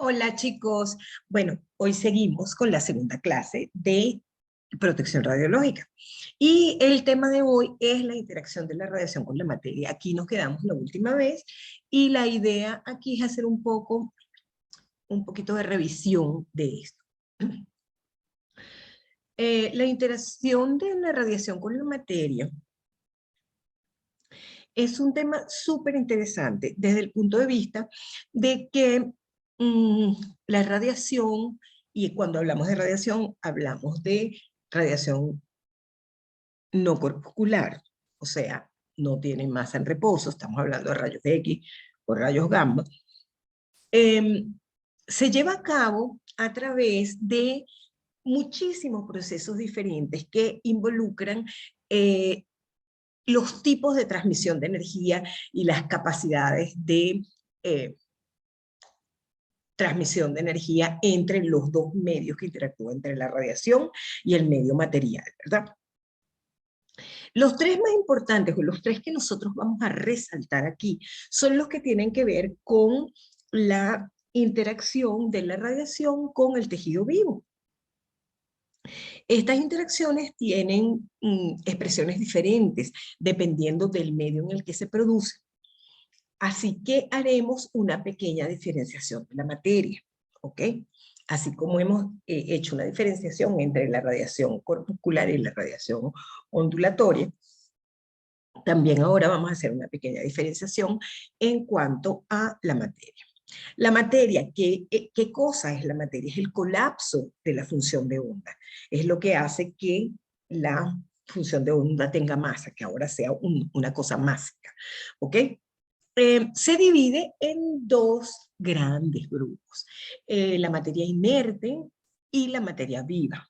Hola chicos, bueno, hoy seguimos con la segunda clase de protección radiológica y el tema de hoy es la interacción de la radiación con la materia. Aquí nos quedamos la última vez y la idea aquí es hacer un poquito de revisión de esto. La interacción de la radiación con la materia es un tema súper interesante desde el punto de vista de que mm, la radiación, y cuando hablamos de radiación, hablamos de radiación no corpuscular, o sea, no tiene masa en reposo, estamos hablando de rayos X o rayos gamma, eh, se lleva a cabo a través de muchísimos procesos diferentes que involucran los tipos de transmisión de energía y las capacidades de eh, transmisión de energía entre los dos medios que interactúan, entre la radiación y el medio material, ¿verdad? Los tres más importantes, o los tres que nosotros vamos a resaltar aquí, son los que tienen que ver con la interacción de la radiación con el tejido vivo. Estas interacciones tienen expresiones diferentes dependiendo del medio en el que se produce. Así que haremos una pequeña diferenciación de la materia, ¿ok? Así como hemos hecho una diferenciación entre la radiación corpuscular y la radiación ondulatoria, también ahora vamos a hacer una pequeña diferenciación en cuanto a la materia. La materia, ¿qué cosa es la materia? Es el colapso de la función de onda. Es lo que hace que la función de onda tenga masa, que ahora sea una cosa másica, ¿ok? Se divide en dos grandes grupos, la materia inerte y la materia viva.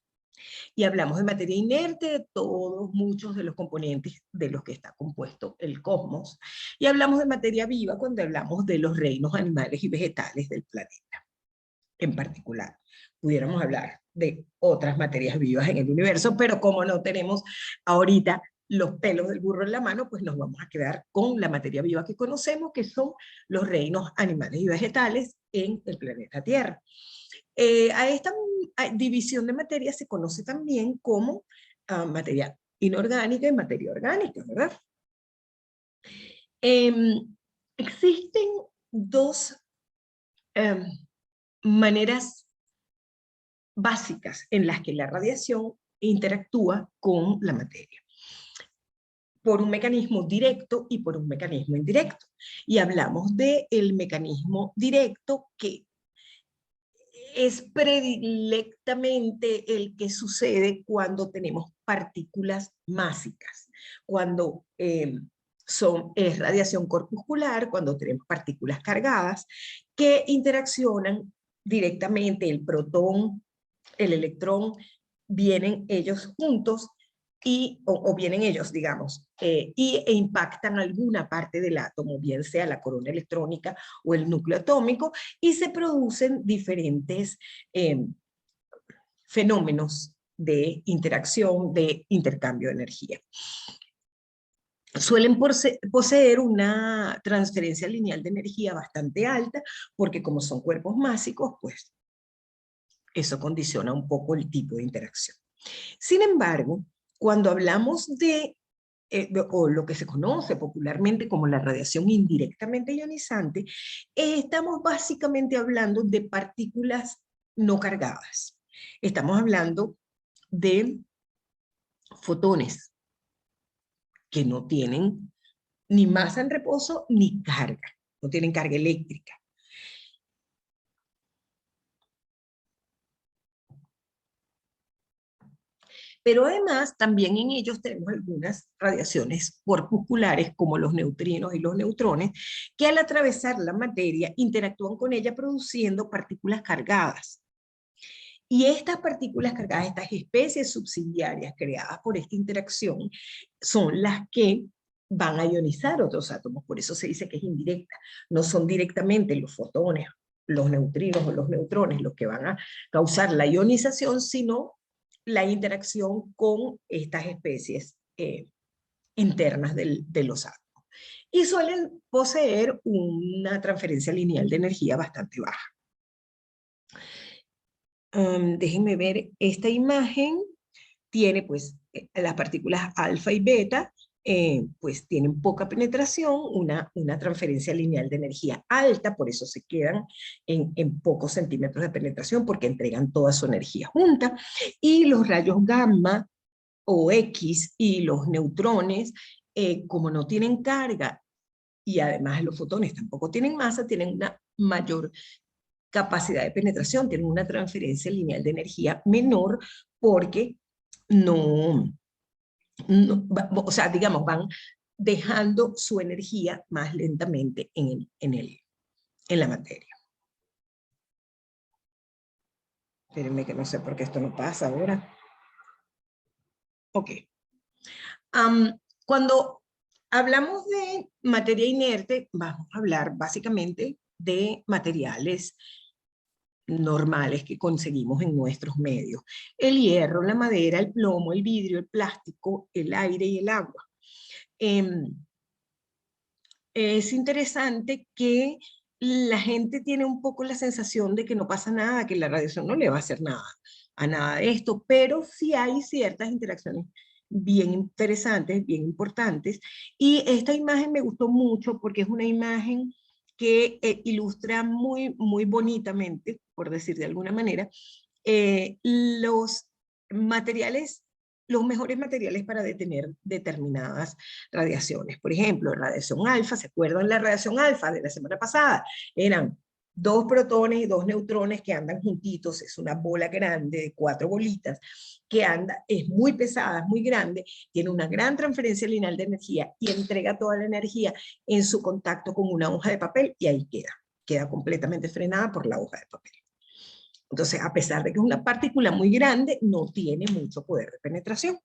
Y hablamos de materia inerte, de todos, muchos de los componentes de los que está compuesto el cosmos, y hablamos de materia viva cuando hablamos de los reinos animales y vegetales del planeta, en particular. Pudiéramos hablar de otras materias vivas en el universo, pero como no tenemos ahorita los pelos del burro en la mano, pues nos vamos a quedar con la materia viva que conocemos, que son los reinos animales y vegetales en el planeta Tierra. A esta división de materia se conoce también como materia inorgánica y materia orgánica, ¿verdad? Existen dos em, maneras básicas en las que la radiación interactúa con la materia, por un mecanismo directo y por un mecanismo indirecto. Y hablamos del mecanismo directo, que es predilectamente el que sucede cuando tenemos partículas másicas, cuando es radiación corpuscular, cuando tenemos partículas cargadas que interaccionan directamente, el protón, el electrón, vienen ellos juntos o vienen ellos, digamos, e impactan alguna parte del átomo, bien sea la corona electrónica o el núcleo atómico, y se producen diferentes fenómenos de interacción, de intercambio de energía. Suelen poseer una transferencia lineal de energía bastante alta, porque como son cuerpos másicos, pues eso condiciona un poco el tipo de interacción. Sin embargo, cuando hablamos o lo que se conoce popularmente como la radiación indirectamente ionizante, estamos básicamente hablando de partículas no cargadas. Estamos hablando de fotones que no tienen ni masa en reposo ni carga, no tienen carga eléctrica. Pero además también en ellos tenemos algunas radiaciones corpusculares como los neutrinos y los neutrones, que al atravesar la materia interactúan con ella produciendo partículas cargadas. Y estas partículas cargadas, estas especies subsidiarias creadas por esta interacción, son las que van a ionizar otros átomos, por eso se dice que es indirecta. No son directamente los fotones, los neutrinos o los neutrones los que van a causar la ionización, sino la interacción con estas especies internas de los átomos. Y suelen poseer una transferencia lineal de energía bastante baja. Déjenme ver, esta imagen tiene pues las partículas alfa y beta, pues tienen poca penetración, una transferencia lineal de energía alta, por eso se quedan en pocos centímetros de penetración, porque entregan toda su energía junta, y los rayos gamma o X y los neutrones, como no tienen carga, y además los fotones tampoco tienen masa, tienen una mayor capacidad de penetración, tienen una transferencia lineal de energía menor, porque no, o sea, digamos, van dejando su energía más lentamente en la materia. Espérenme que no sé por qué esto no pasa ahora. Ok. Cuando hablamos de materia inerte, vamos a hablar básicamente de materiales normales que conseguimos en nuestros medios. El hierro, la madera, el plomo, el vidrio, el plástico, el aire y el agua. Es interesante que la gente tiene un poco la sensación de que no pasa nada, que la radiación no le va a hacer nada a nada de esto, pero sí hay ciertas interacciones bien interesantes, bien importantes, y esta imagen me gustó mucho porque es una imagen que ilustra muy bonitamente, por decir de alguna manera, los materiales, los mejores materiales para detener determinadas radiaciones. Por ejemplo, radiación alfa, ¿se acuerdan la radiación alfa de la semana pasada? Eran 2 protones y 2 neutrones que andan juntitos, es una bola grande de 4 bolitas, que anda, es muy pesada, es muy grande, tiene una gran transferencia lineal de energía y entrega toda la energía en su contacto con una hoja de papel, y ahí queda completamente frenada por la hoja de papel. Entonces, a pesar de que es una partícula muy grande, no tiene mucho poder de penetración.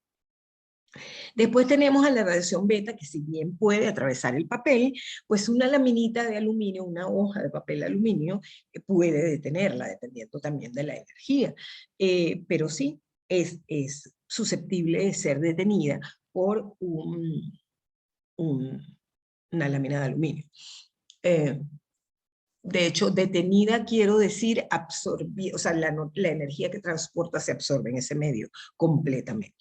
Después tenemos a la radiación beta, que si bien puede atravesar el papel, pues una laminita de aluminio, una hoja de papel de aluminio, puede detenerla, dependiendo también de la energía. Pero sí, es susceptible de ser detenida por una lámina de aluminio. De hecho, detenida quiero decir absorbida, o sea, la energía que transporta se absorbe en ese medio completamente.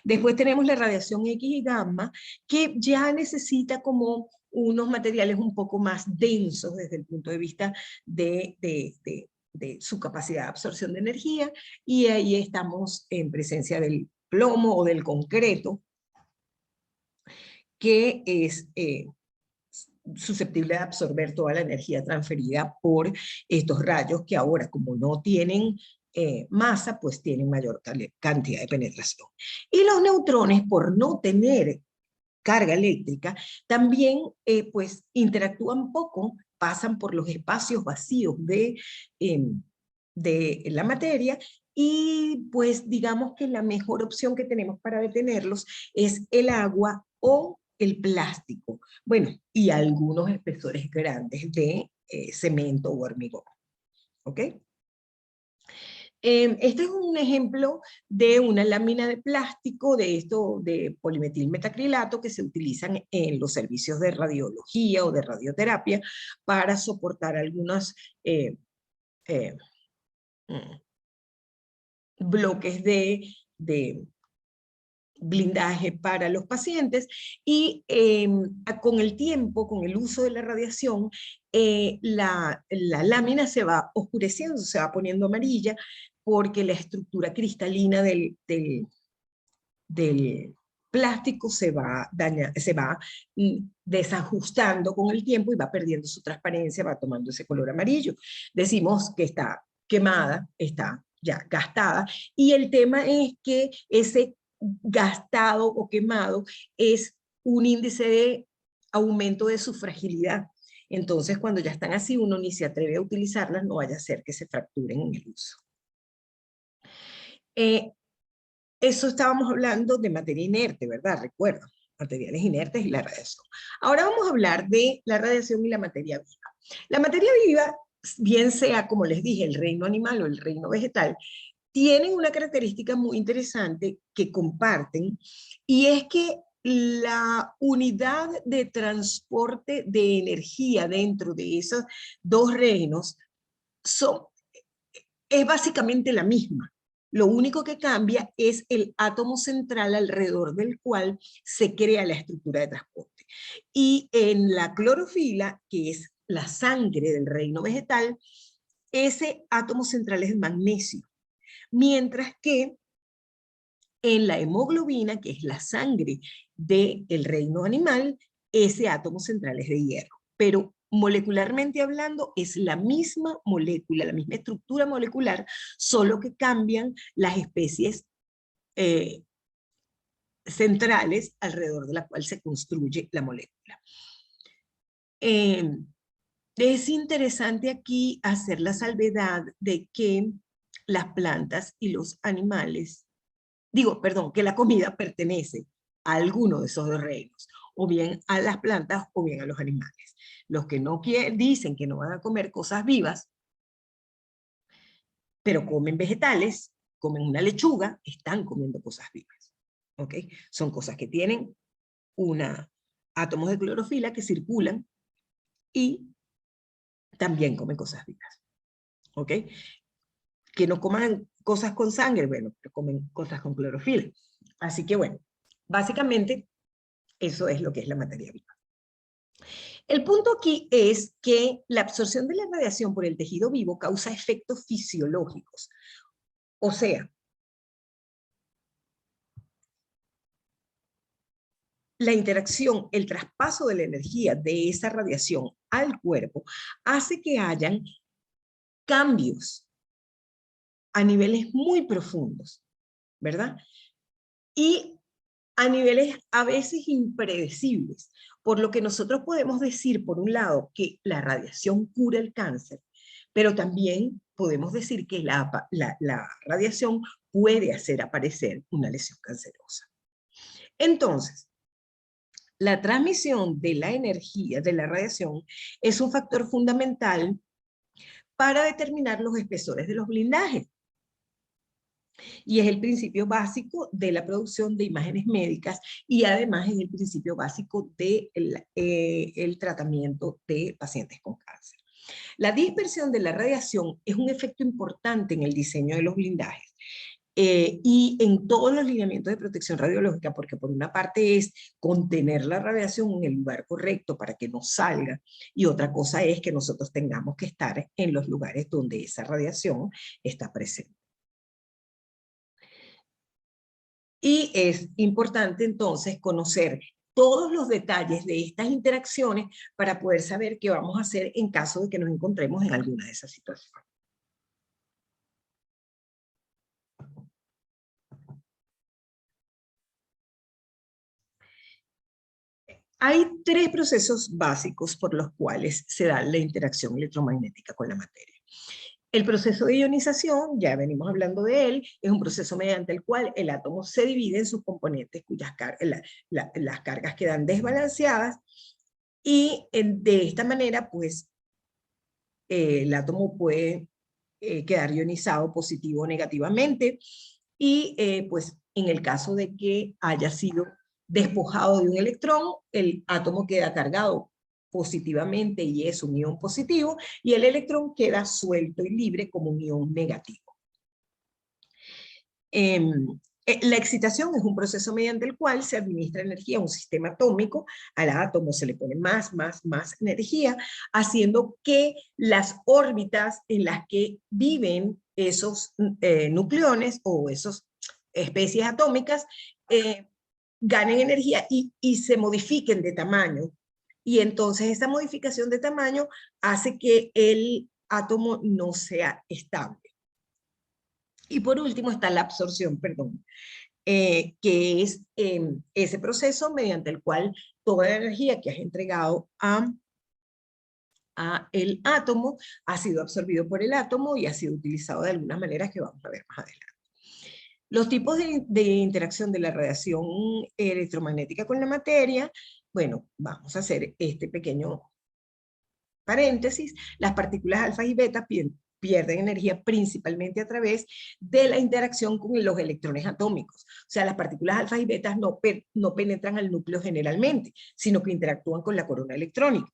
Después tenemos la radiación X y gamma, que ya necesita como unos materiales un poco más densos desde el punto de vista de su capacidad de absorción de energía, y ahí estamos en presencia del plomo o del concreto, que es susceptible de absorber toda la energía transferida por estos rayos, que ahora, como no tienen masa, pues tienen mayor cantidad de penetración. Y los neutrones, por no tener carga eléctrica, también pues interactúan poco, pasan por los espacios vacíos de la materia, y pues digamos que la mejor opción que tenemos para detenerlos es el agua o el plástico. Bueno, y algunos espesores grandes de cemento o hormigón. ¿Ok? Este es un ejemplo de una lámina de plástico de polimetilmetacrilato, que se utilizan en los servicios de radiología o de radioterapia para soportar algunos bloques de blindaje para los pacientes, y con el tiempo, con el uso de la radiación, la lámina se va oscureciendo, se va poniendo amarilla, porque la estructura cristalina del plástico se va desajustando con el tiempo y va perdiendo su transparencia, va tomando ese color amarillo. Decimos que está quemada, está ya gastada, y el tema es que ese gastado o quemado es un índice de aumento de su fragilidad. Entonces, cuando ya están así, uno ni se atreve a utilizarlas, no vaya a ser que se fracturen en el uso. Eso estábamos hablando de materia inerte, ¿verdad? Recuerda, materiales inertes y la radiación. Ahora vamos a hablar de la radiación y la materia viva. La materia viva, bien sea, como les dije, el reino animal o el reino vegetal, tienen una característica muy interesante que comparten, y es que la unidad de transporte de energía dentro de esos dos reinos es básicamente la misma. Lo único que cambia es el átomo central alrededor del cual se crea la estructura de transporte. Y en la clorofila, que es la sangre del reino vegetal, ese átomo central es el magnesio. Mientras que en la hemoglobina, que es la sangre del reino animal, ese átomo central es de hierro. Pero molecularmente hablando es la misma molécula, la misma estructura molecular, solo que cambian las especies centrales alrededor de la cual se construye la molécula. Es interesante aquí hacer la salvedad de que las plantas y los animales, que la comida pertenece a alguno de esos dos reinos, o bien a las plantas o bien a los animales. Los que no dicen que no van a comer cosas vivas, pero comen vegetales, comen una lechuga, están comiendo cosas vivas. ¿Ok? Son cosas que tienen átomos de clorofila que circulan y también comen cosas vivas. ¿Ok? Que no coman cosas con sangre, bueno, pero comen cosas con clorofila. Así que bueno, básicamente eso es lo que es la materia viva. El punto aquí es que la absorción de la radiación por el tejido vivo causa efectos fisiológicos. O sea, la interacción, el traspaso de la energía de esa radiación al cuerpo hace que hayan cambios a niveles muy profundos, ¿verdad? Y a niveles a veces impredecibles, por lo que nosotros podemos decir, por un lado, que la radiación cura el cáncer, pero también podemos decir que la radiación puede hacer aparecer una lesión cancerosa. Entonces, la transmisión de la energía, de la radiación, es un factor fundamental para determinar los espesores de los blindajes. Y es el principio básico de la producción de imágenes médicas y además es el principio básico del el tratamiento de pacientes con cáncer. La dispersión de la radiación es un efecto importante en el diseño de los blindajes. Y en todos los lineamientos de protección radiológica, porque por una parte es contener la radiación en el lugar correcto para que no salga, y otra cosa es que nosotros tengamos que estar en los lugares donde esa radiación está presente. Y es importante entonces conocer todos los detalles de estas interacciones para poder saber qué vamos a hacer en caso de que nos encontremos en alguna de esas situaciones. Hay tres procesos básicos por los cuales se da la interacción electromagnética con la materia. El proceso de ionización, ya venimos hablando de él, es un proceso mediante el cual el átomo se divide en sus componentes cuyas las cargas quedan desbalanceadas y de esta manera pues el átomo puede quedar ionizado positivo o negativamente y pues en el caso de que haya sido despojado de un electrón, el átomo queda cargado positivamente y es un ion positivo, y el electrón queda suelto y libre como un ion negativo. La excitación es un proceso mediante el cual se administra energía a un sistema atómico, al átomo se le pone más energía, haciendo que las órbitas en las que viven esos nucleones o esas especies atómicas ganen energía y se modifiquen de tamaño. Y entonces esa modificación de tamaño hace que el átomo no sea estable. Y por último está la absorción, perdón, que es ese proceso mediante el cual toda la energía que has entregado a el átomo ha sido absorbido por el átomo y ha sido utilizado de algunas maneras que vamos a ver más adelante. Los tipos de interacción de la radiación electromagnética con la materia, bueno, vamos a hacer este pequeño paréntesis. Las partículas alfa y beta pierden energía principalmente a través de la interacción con los electrones atómicos. O sea, las partículas alfa y beta no penetran al núcleo generalmente, sino que interactúan con la corona electrónica.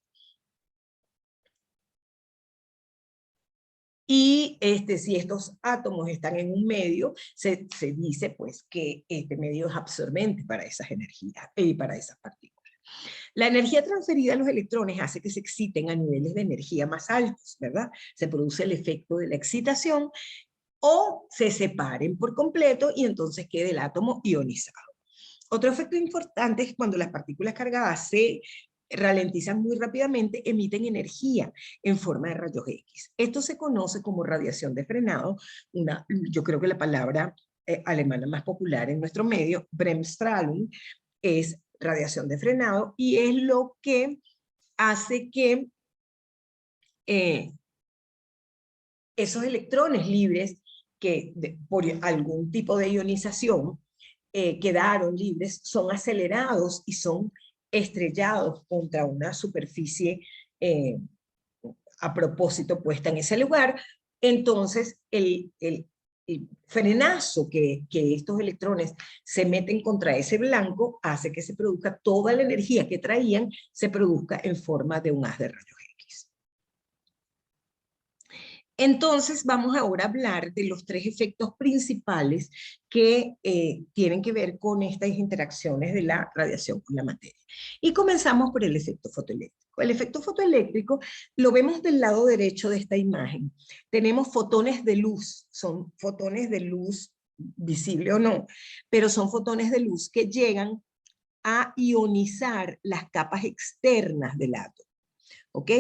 Y si estos átomos están en un medio, se dice pues que este medio es absorbente para esas energías y para esas partículas. La energía transferida a los electrones hace que se exciten a niveles de energía más altos, ¿verdad? Se produce el efecto de la excitación o se separen por completo y entonces quede el átomo ionizado. Otro efecto importante es cuando las partículas cargadas se ralentizan muy rápidamente, emiten energía en forma de rayos X. Esto se conoce como radiación de frenado, yo creo que la palabra alemana más popular en nuestro medio, Bremsstrahlung, es radiación de frenado y es lo que hace que esos electrones libres que por algún tipo de ionización quedaron libres, son acelerados y son estrellados contra una superficie a propósito puesta en ese lugar. Entonces el frenazo que estos electrones se meten contra ese blanco hace que se produzca toda la energía que traían, se produzca en forma de un haz de rayos X. Entonces vamos ahora a hablar de los tres efectos principales que tienen que ver con estas interacciones de la radiación con la materia. Y comenzamos por el efecto fotoeléctrico. El efecto fotoeléctrico lo vemos del lado derecho de esta imagen. Tenemos fotones de luz, son fotones de luz, visible o no, pero son fotones de luz que llegan a ionizar las capas externas del átomo. ¿Ok?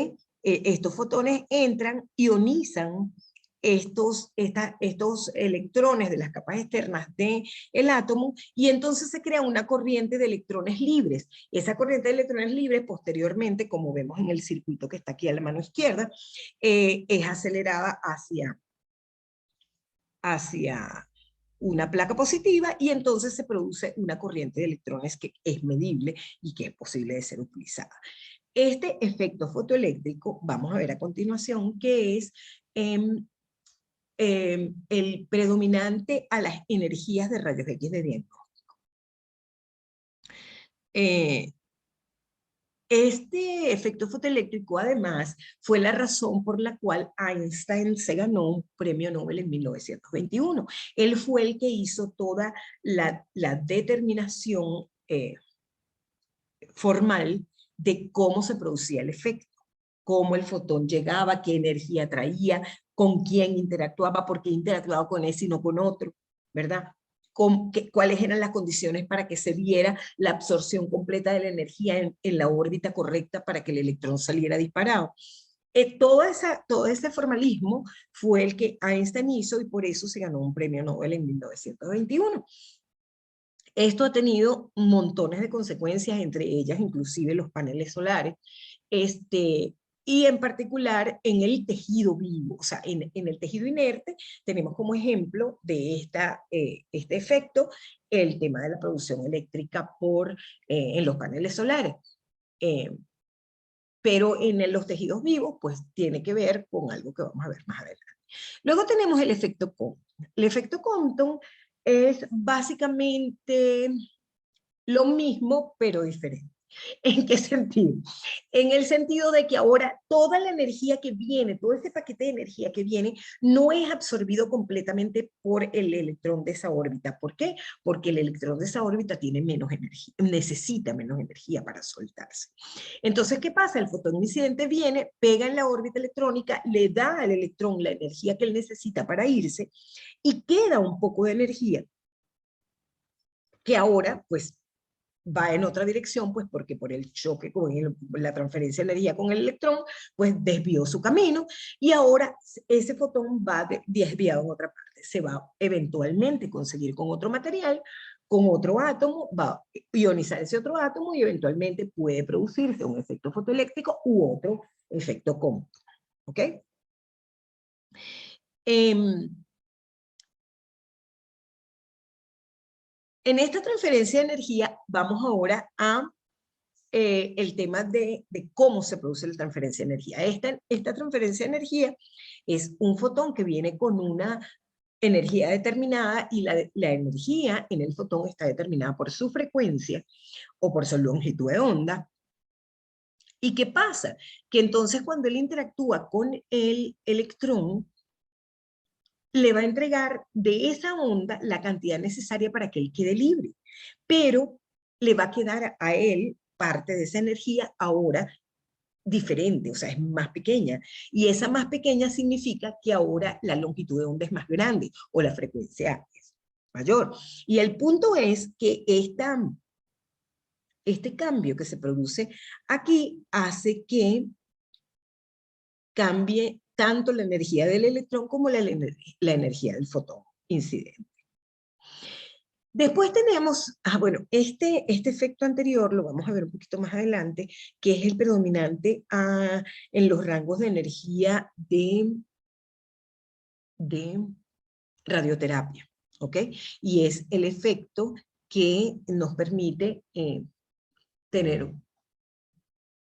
Estos fotones entran, ionizan estos electrones de las capas externas del átomo y entonces se crea una corriente de electrones libres. Esa corriente de electrones libres posteriormente, como vemos en el circuito que está aquí a la mano izquierda, es acelerada hacia una placa positiva y entonces se produce una corriente de electrones que es medible y que es posible de ser utilizada. Este efecto fotoeléctrico, vamos a ver a continuación, que es el predominante a las energías de rayos X de diagnóstico. Este efecto fotoeléctrico, además, fue la razón por la cual Einstein se ganó un premio Nobel en 1921. Él fue el que hizo toda la determinación formal de cómo se producía el efecto, cómo el fotón llegaba, qué energía traía, con quién interactuaba, por qué interactuaba con ese y no con otro, ¿verdad? Cuáles eran las condiciones para que se viera la absorción completa de la energía en la órbita correcta para que el electrón saliera disparado. Todo ese formalismo fue el que Einstein hizo y por eso se ganó un premio Nobel en 1921. Esto ha tenido montones de consecuencias, entre ellas inclusive los paneles solares, y en particular en el tejido vivo, o sea, en el tejido inerte tenemos como ejemplo de este efecto el tema de la producción eléctrica en los paneles solares. Pero en los tejidos vivos, pues tiene que ver con algo que vamos a ver más adelante. Luego tenemos el efecto Compton. El efecto Compton es básicamente lo mismo, pero diferente. ¿En qué sentido? En el sentido de que ahora toda la energía que viene, todo ese paquete de energía que viene, no es absorbido completamente por el electrón de esa órbita. ¿Por qué? Porque el electrón de esa órbita tiene menos energía, necesita menos energía para soltarse. Entonces, ¿qué pasa? El fotón incidente viene, pega en la órbita electrónica, le da al electrón la energía que él necesita para irse y queda un poco de energía que ahora, pues, va en otra dirección, pues porque por el choque con la transferencia de energía con el electrón, pues desvió su camino y ahora ese fotón va desviado en otra parte. Se va eventualmente a conseguir con otro material, con otro átomo, va a ionizar ese otro átomo y eventualmente puede producirse un efecto fotoeléctrico u otro efecto Compton. ¿Ok? En esta transferencia de energía vamos ahora a el tema de cómo se produce la transferencia de energía. Esta transferencia de energía es un fotón que viene con una energía determinada y la energía en el fotón está determinada por su frecuencia o por su longitud de onda. ¿Y qué pasa? Que entonces cuando él interactúa con el electrón, le va a entregar de esa onda la cantidad necesaria para que él quede libre, pero le va a quedar a él parte de esa energía ahora diferente, o sea, es más pequeña. Y esa más pequeña significa que ahora la longitud de onda es más grande o la frecuencia es mayor. Y el punto es que este cambio que se produce aquí hace que cambie tanto la energía del electrón como la energía del fotón incidente. Después tenemos, bueno, este efecto anterior lo vamos a ver un poquito más adelante, que es el predominante en los rangos de energía de radioterapia, ¿ok? Y es el efecto que nos permite tener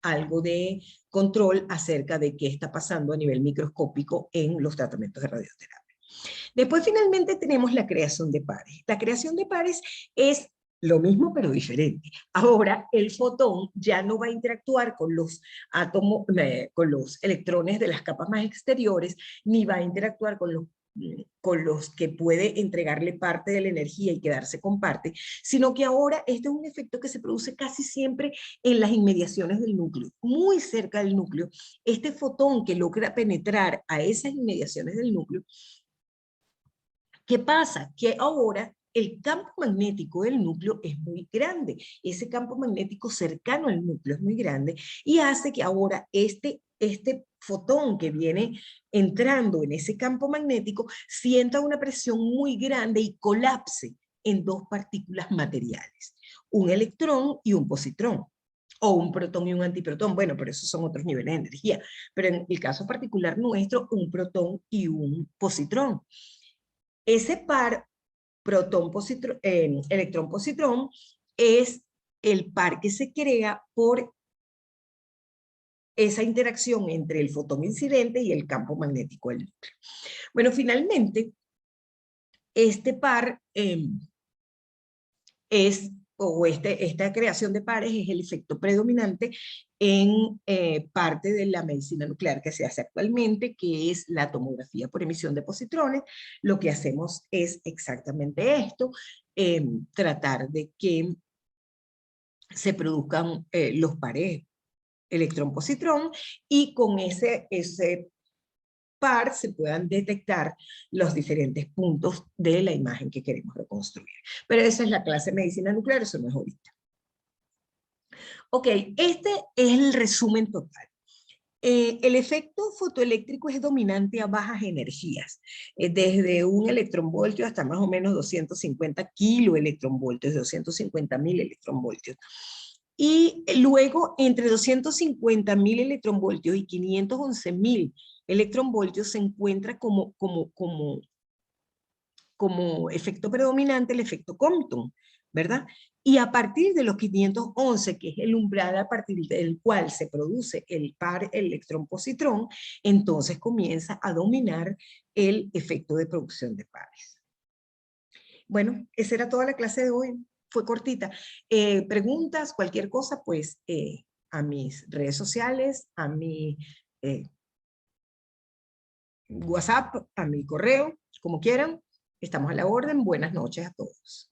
algo de control acerca de qué está pasando a nivel microscópico en los tratamientos de radioterapia. Después finalmente tenemos la creación de pares. La creación de pares es lo mismo pero diferente. Ahora el fotón ya no va a interactuar con los átomos, con los electrones de las capas más exteriores, ni va a interactuar con los que puede entregarle parte de la energía y quedarse con parte, sino que ahora este es un efecto que se produce casi siempre en las inmediaciones del núcleo, muy cerca del núcleo. Este fotón que logra penetrar a esas inmediaciones del núcleo, ¿qué pasa? Que ahora el campo magnético del núcleo es muy grande. Ese campo magnético cercano al núcleo es muy grande y hace que ahora este fotón que viene entrando en ese campo magnético sienta una presión muy grande y colapse en dos partículas materiales, un electrón y un positrón, o un protón y un antiprotón. Bueno, pero esos son otros niveles de energía. Pero en el caso particular nuestro, un protón y un positrón. Ese par electrón-positrón es el par que se crea por esa interacción entre el fotón incidente y el campo magnético del núcleo. Bueno, finalmente, este par esta creación de pares es el efecto predominante en parte de la medicina nuclear que se hace actualmente, que es la tomografía por emisión de positrones. Lo que hacemos es exactamente esto, tratar de que se produzcan los pares electrón-positrón y con ese par se puedan detectar los diferentes puntos de la imagen que queremos reconstruir. Pero esa es la clase de medicina nuclear, eso no es ahorita. Ok, este es el resumen total. El efecto fotoeléctrico es dominante a bajas energías, desde un electronvoltio hasta más o menos 250 kiloelectronvoltios, 250.000 electronvoltios. Y luego, entre 250.000 electronvoltios y 511.000 electronvoltios se encuentra como efecto predominante el efecto Compton, ¿verdad? Y a partir de los 511, que es el umbral a partir del cual se produce el par electrón-positrón, entonces comienza a dominar el efecto de producción de pares. Bueno, esa era toda la clase de hoy. Fue cortita. Preguntas, cualquier cosa, pues a mis redes sociales, a mi WhatsApp, a mi correo, como quieran. Estamos a la orden. Buenas noches a todos.